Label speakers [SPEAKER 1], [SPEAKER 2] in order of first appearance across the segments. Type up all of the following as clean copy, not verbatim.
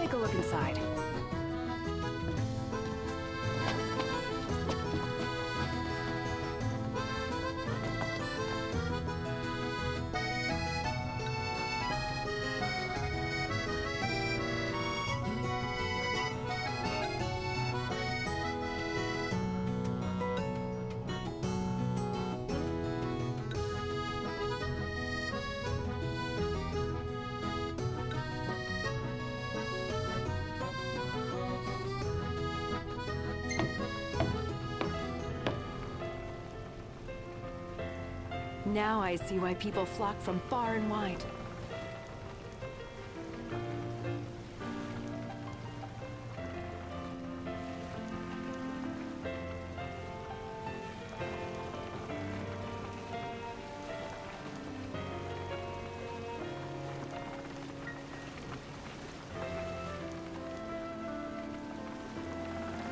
[SPEAKER 1] take a look inside. Now I see why people flock from far and wide.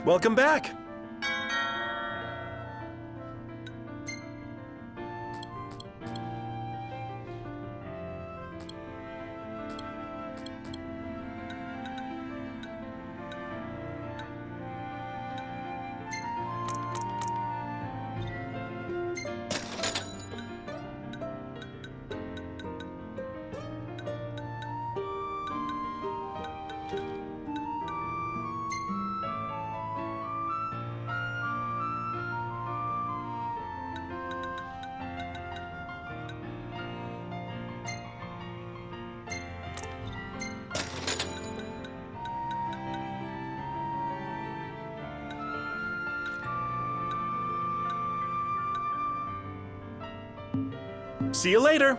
[SPEAKER 2] Welcome back! See you later!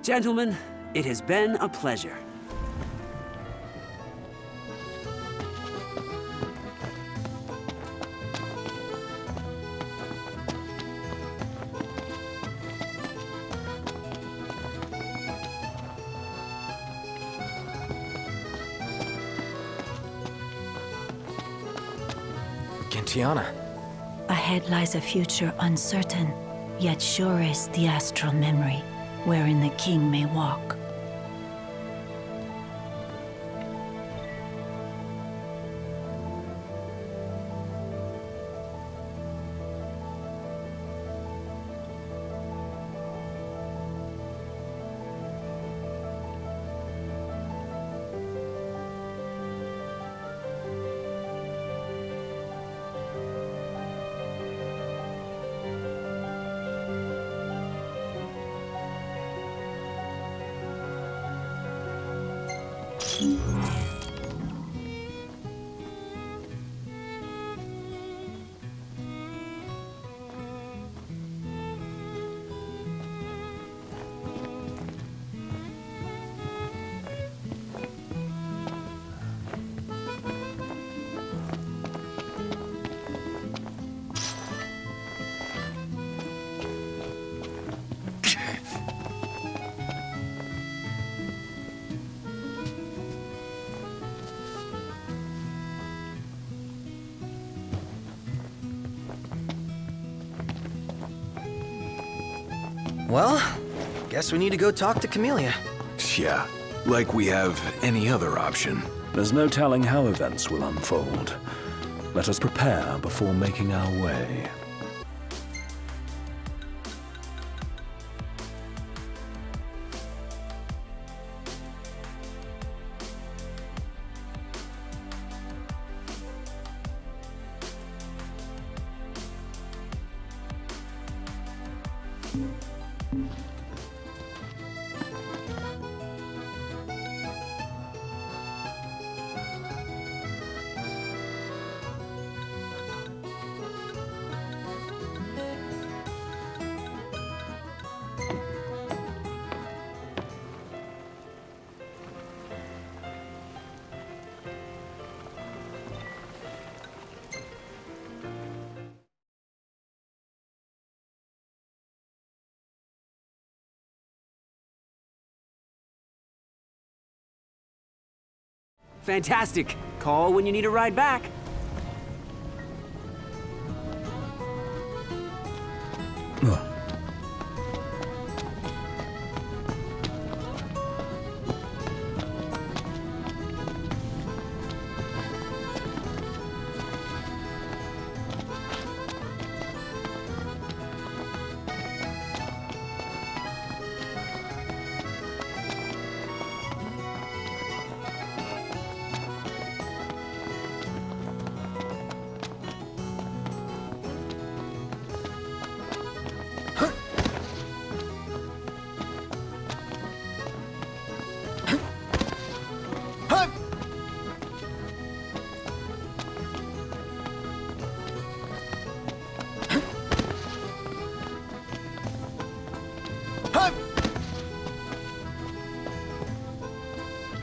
[SPEAKER 3] Gentlemen, it has been a pleasure.
[SPEAKER 2] Gentiana.
[SPEAKER 4] Ahead lies a future uncertain, yet sure is the astral memory, wherein the king may walk.
[SPEAKER 5] Well, guess we need to go talk to Camellia.
[SPEAKER 6] Yeah, like we have any other option.
[SPEAKER 7] There's no telling how events will unfold. Let us prepare before making our way.
[SPEAKER 3] Fantastic. Call when you need a ride back.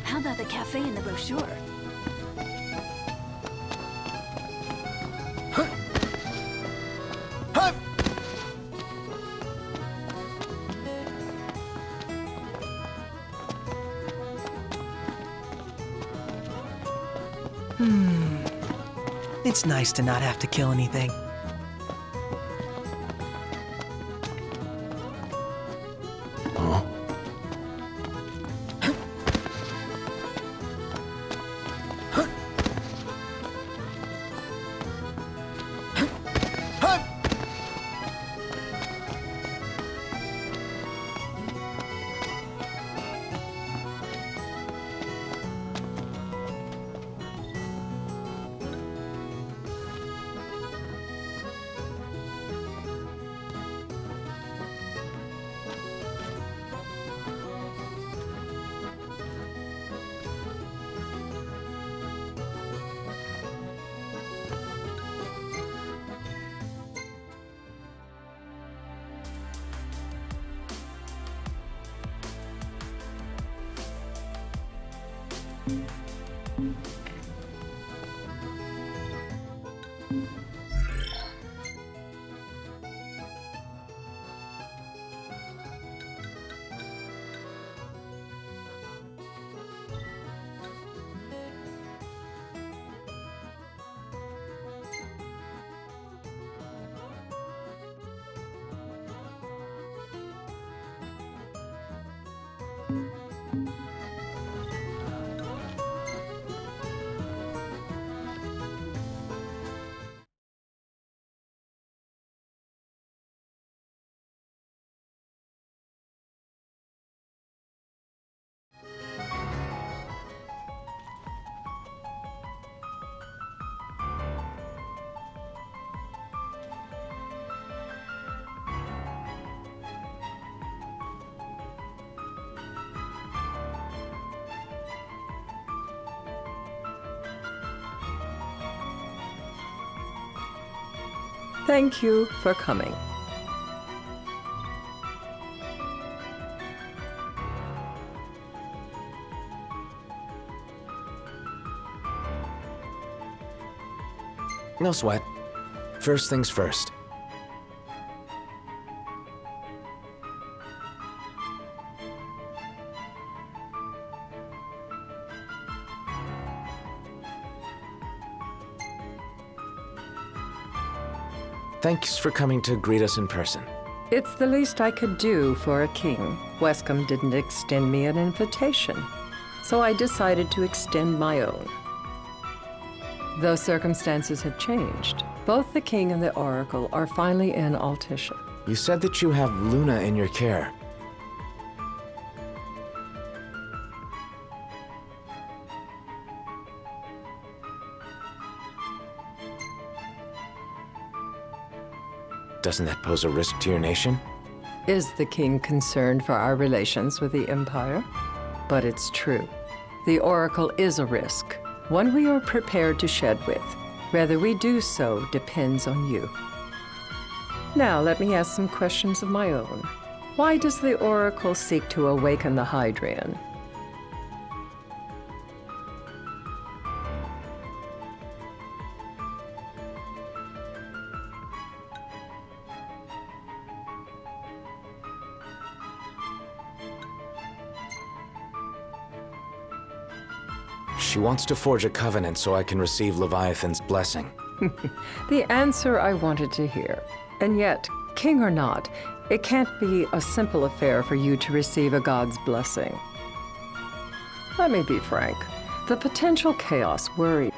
[SPEAKER 1] How about the cafe in the brochure?
[SPEAKER 5] It's nice to not have to kill anything.
[SPEAKER 8] Thank you for coming.
[SPEAKER 2] No sweat. First things first. Thanks for coming to greet us in person.
[SPEAKER 8] It's the least I could do for a king. Wescombe didn't extend me an invitation, so I decided to extend my own. Though circumstances have changed, both the king and the oracle are finally in Altissia.
[SPEAKER 2] You said that you have Luna in your care. Doesn't that pose a risk to your nation?
[SPEAKER 8] Is the king concerned for our relations with the Empire? But it's true. The oracle is a risk, one we are prepared to shed with. Whether we do so depends on you. Now, let me ask some questions of my own. Why does the oracle seek to awaken the Hydrian?
[SPEAKER 2] She wants to forge a covenant so I can receive Leviathan's blessing.
[SPEAKER 8] The answer I wanted to hear. And yet, king or not, it can't be a simple affair for you to receive a god's blessing. Let me be frank. The potential chaos worries.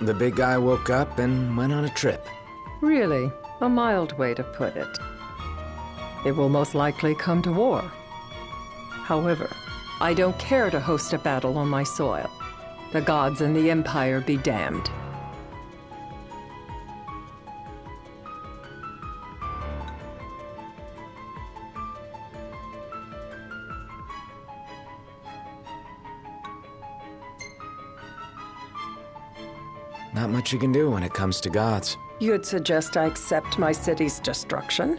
[SPEAKER 2] The big guy woke up and went on a trip.
[SPEAKER 8] Really, a mild way to put it. It will most likely come to war. However, I don't care to host a battle on my soil. The gods and the Empire be damned.
[SPEAKER 2] Not much you can do when it comes to gods.
[SPEAKER 8] You'd suggest I accept my city's destruction?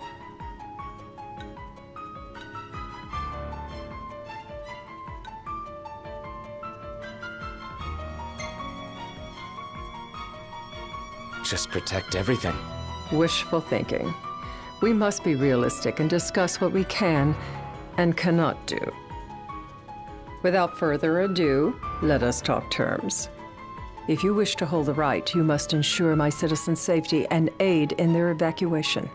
[SPEAKER 2] Just protect everything.
[SPEAKER 8] Wishful thinking. We must be realistic and discuss what we can and cannot do. Without further ado, let us talk terms. If you wish to hold the right, you must ensure my citizens' safety and aid in their evacuation.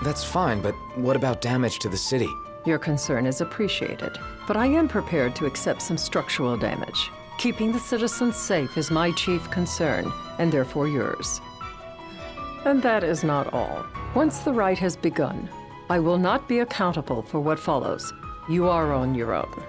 [SPEAKER 2] That's fine, but what about damage to the city?
[SPEAKER 8] Your concern is appreciated, but I am prepared to accept some structural damage. Keeping the citizens safe is my chief concern, and therefore yours. And that is not all. Once the rite has begun, I will not be accountable for what follows. You are on your own.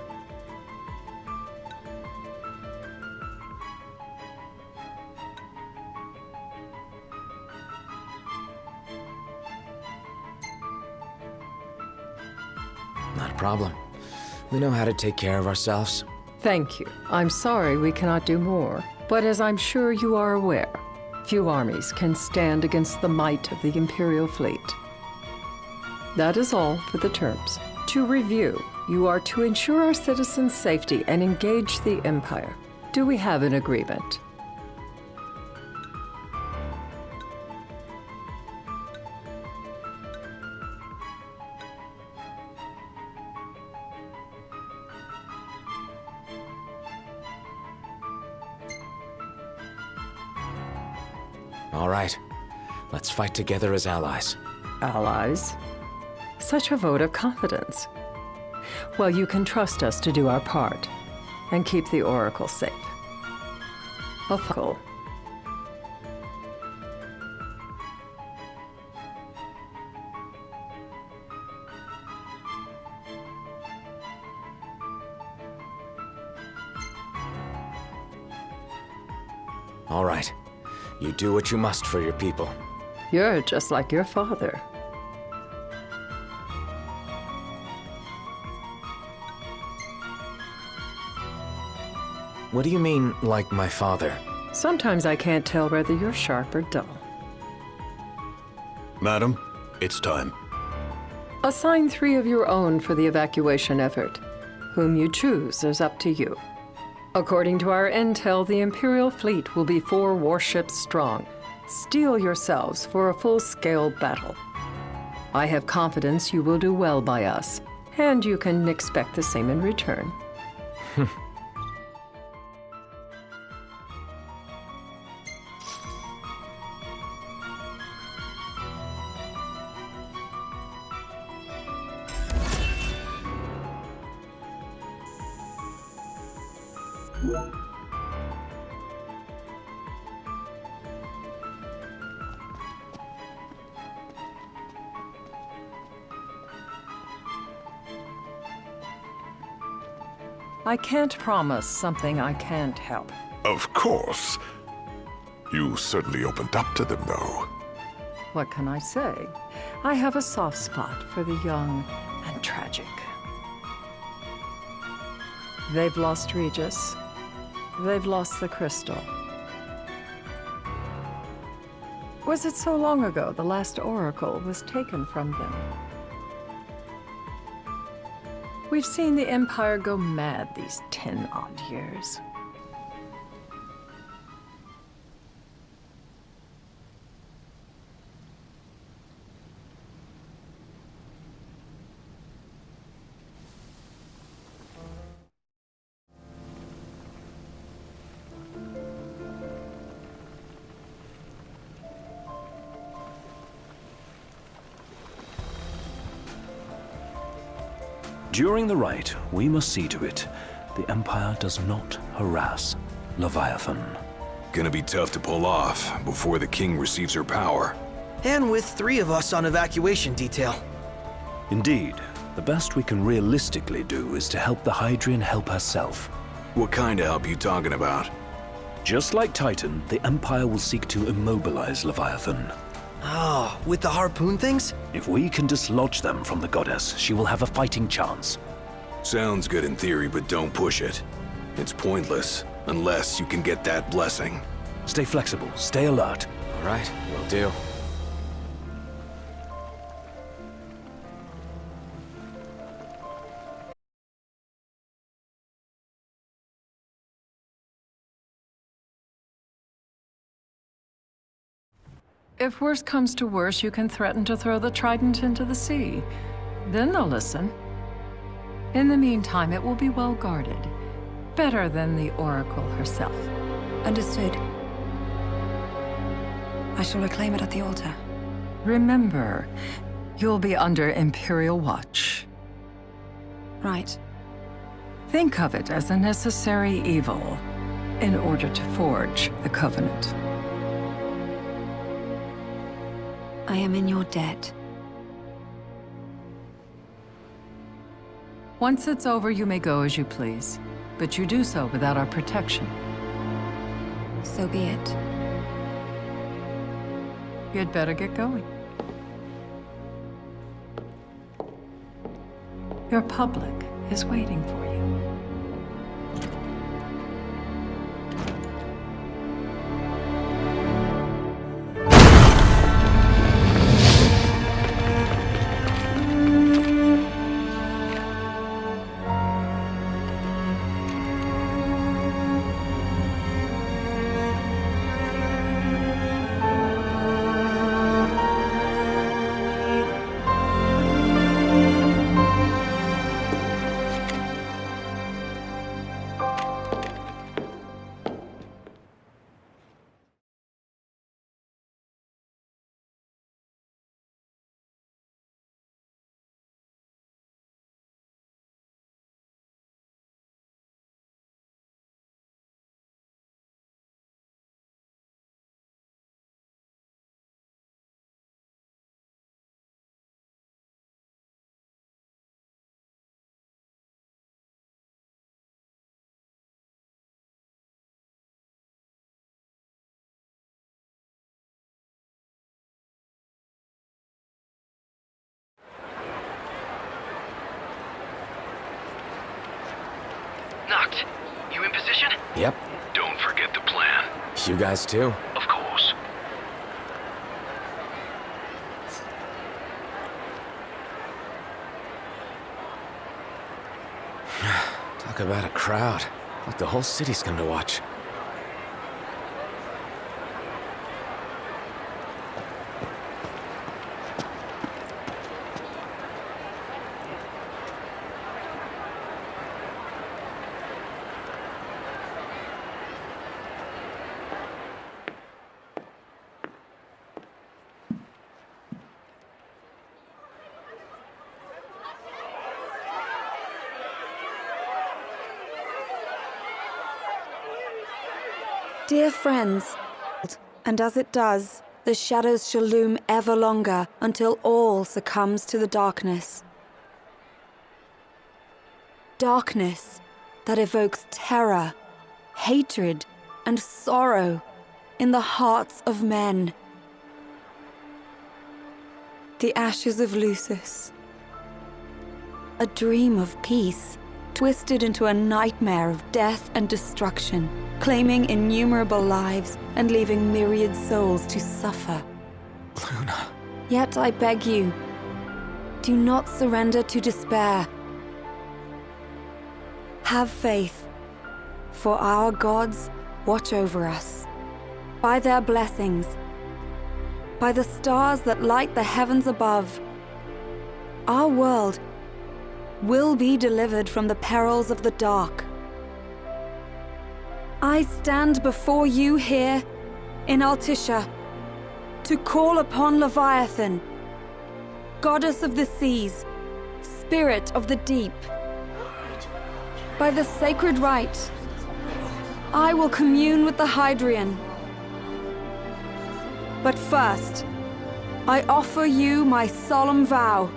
[SPEAKER 2] Not a problem. We know how to take care of ourselves.
[SPEAKER 8] Thank you. I'm sorry we cannot do more, but as I'm sure you are aware, few armies can stand against the might of the Imperial fleet. That is all for the terms. To review, you are to ensure our citizens' safety and engage the Empire. Do we have an agreement?
[SPEAKER 2] All right. Let's fight together as allies.
[SPEAKER 8] Allies? Such a vote of confidence. Well, you can trust us to do our part and keep the Oracle safe. Oracle.
[SPEAKER 2] All right. You do what you must for your people.
[SPEAKER 8] You're just like your father.
[SPEAKER 2] What do you mean, like my father?
[SPEAKER 8] Sometimes I can't tell whether you're sharp or dull.
[SPEAKER 6] Madam, it's time.
[SPEAKER 8] Assign 3 of your own for the evacuation effort. Whom you choose is up to you. According to our intel, the Imperial fleet will be 4 warships strong. Steel yourselves for a full-scale battle. I have confidence you will do well by us, and you can expect the same in return. I can't promise something I can't help.
[SPEAKER 9] Of course. You certainly opened up to them, though.
[SPEAKER 8] What can I say? I have a soft spot for the young and tragic. They've lost Regis. They've lost the crystal. Was it so long ago the last oracle was taken from them? We've seen the Empire go mad these 10-odd years.
[SPEAKER 7] During the rite, we must see to it the Empire does not harass Leviathan.
[SPEAKER 6] Gonna be tough to pull off before the king receives her power.
[SPEAKER 5] And with 3 of us on evacuation detail.
[SPEAKER 7] Indeed, the best we can realistically do is to help the Hydrian help herself.
[SPEAKER 6] What kind of help you talking about?
[SPEAKER 7] Just like Titan, the Empire will seek to immobilize Leviathan.
[SPEAKER 5] Oh, with the harpoon things?
[SPEAKER 7] If we can dislodge them from the goddess, she will have a fighting chance.
[SPEAKER 6] Sounds good in theory, but don't push it. It's pointless, unless you can get that blessing.
[SPEAKER 7] Stay flexible, stay alert.
[SPEAKER 2] All right, will do.
[SPEAKER 8] If worse comes to worse, you can threaten to throw the trident into the sea. Then they'll listen. In the meantime, it will be well guarded. Better than the Oracle herself.
[SPEAKER 1] Understood. I shall reclaim it at the altar.
[SPEAKER 8] Remember, you'll be under Imperial watch.
[SPEAKER 1] Right.
[SPEAKER 8] Think of it as a necessary evil in order to forge the Covenant.
[SPEAKER 1] I am in your debt.
[SPEAKER 8] Once it's over, you may go as you please, but you do so without our protection.
[SPEAKER 1] So be it.
[SPEAKER 8] You'd better get going. Your public is waiting for you.
[SPEAKER 10] Knocked. You in position?
[SPEAKER 2] Yep.
[SPEAKER 10] Don't forget the plan.
[SPEAKER 2] You guys too?
[SPEAKER 10] Of course.
[SPEAKER 2] Talk about a crowd. Like the whole city's come to watch.
[SPEAKER 1] Dear friends, and as it does, the shadows shall loom ever longer until all succumbs to the darkness. Darkness that evokes terror, hatred, and sorrow in the hearts of men. The ashes of Lucis. A dream of peace, twisted into a nightmare of death and destruction, claiming innumerable lives and leaving myriad souls to suffer.
[SPEAKER 2] Luna.
[SPEAKER 1] Yet I beg you, do not surrender to despair. Have faith, for our gods watch over us. By their blessings, by the stars that light the heavens above, our world will be delivered from the perils of the dark. I stand before you here in Altissia to call upon Leviathan, goddess of the seas, spirit of the deep. By the sacred rite, I will commune with the Hydrian. But first, I offer you my solemn vow.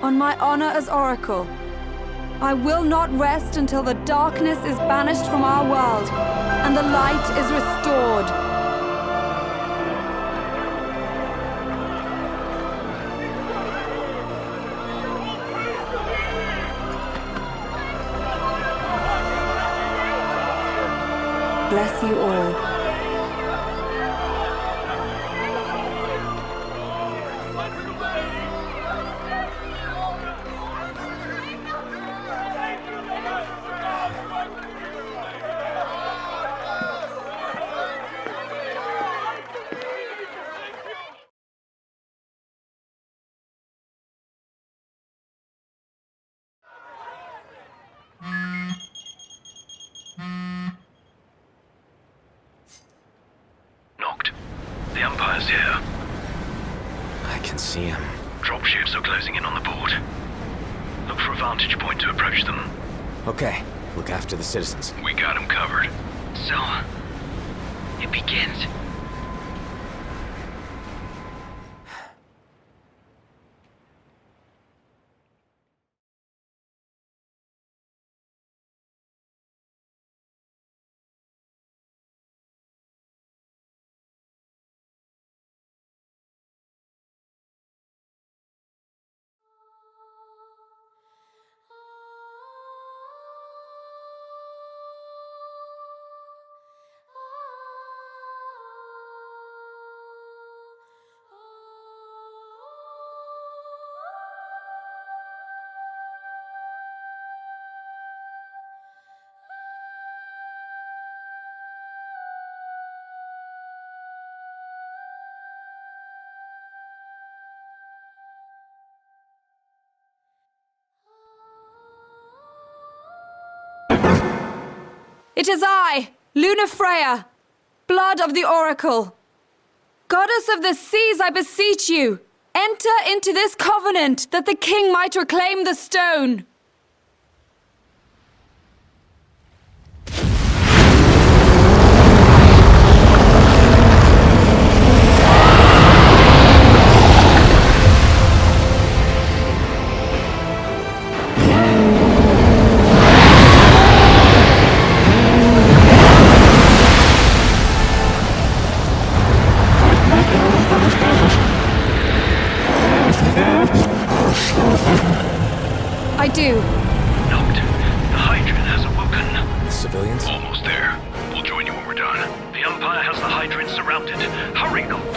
[SPEAKER 1] On my honor as Oracle, I will not rest until the darkness is banished from our world and the light is restored. Bless you all.
[SPEAKER 10] Knocked. The Empire's here.
[SPEAKER 2] I can see him.
[SPEAKER 10] Dropships are closing in on the port. Look for a vantage point to approach them.
[SPEAKER 2] Okay, look after the citizens.
[SPEAKER 10] We got them covered. So, it begins.
[SPEAKER 1] It is I, Luna Freya, blood of the Oracle. Goddess of the seas, I beseech you, enter into this covenant that the king might reclaim the stone. I do.
[SPEAKER 10] Knocked. The Hydrian has awoken.
[SPEAKER 2] The civilians?
[SPEAKER 10] Almost there. We'll join you when we're done. The Empire has the Hydrian surrounded. Hurry, Knocked.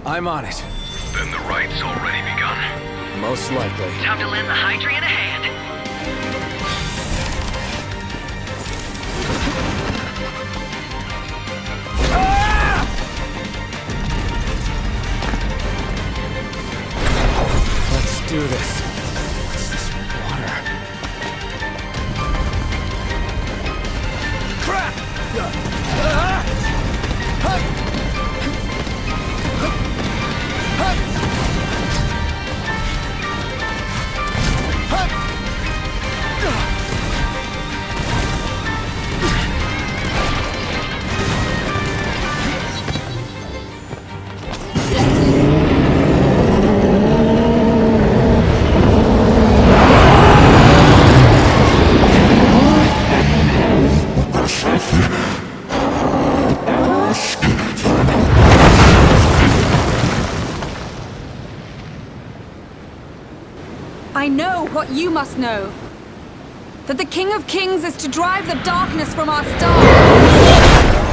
[SPEAKER 2] I'm on it.
[SPEAKER 10] Then the rite's already begun.
[SPEAKER 2] Most likely.
[SPEAKER 11] Time to lend the Hydrian a hand.
[SPEAKER 1] I know what you must know. That the King of Kings is to drive the darkness from our star.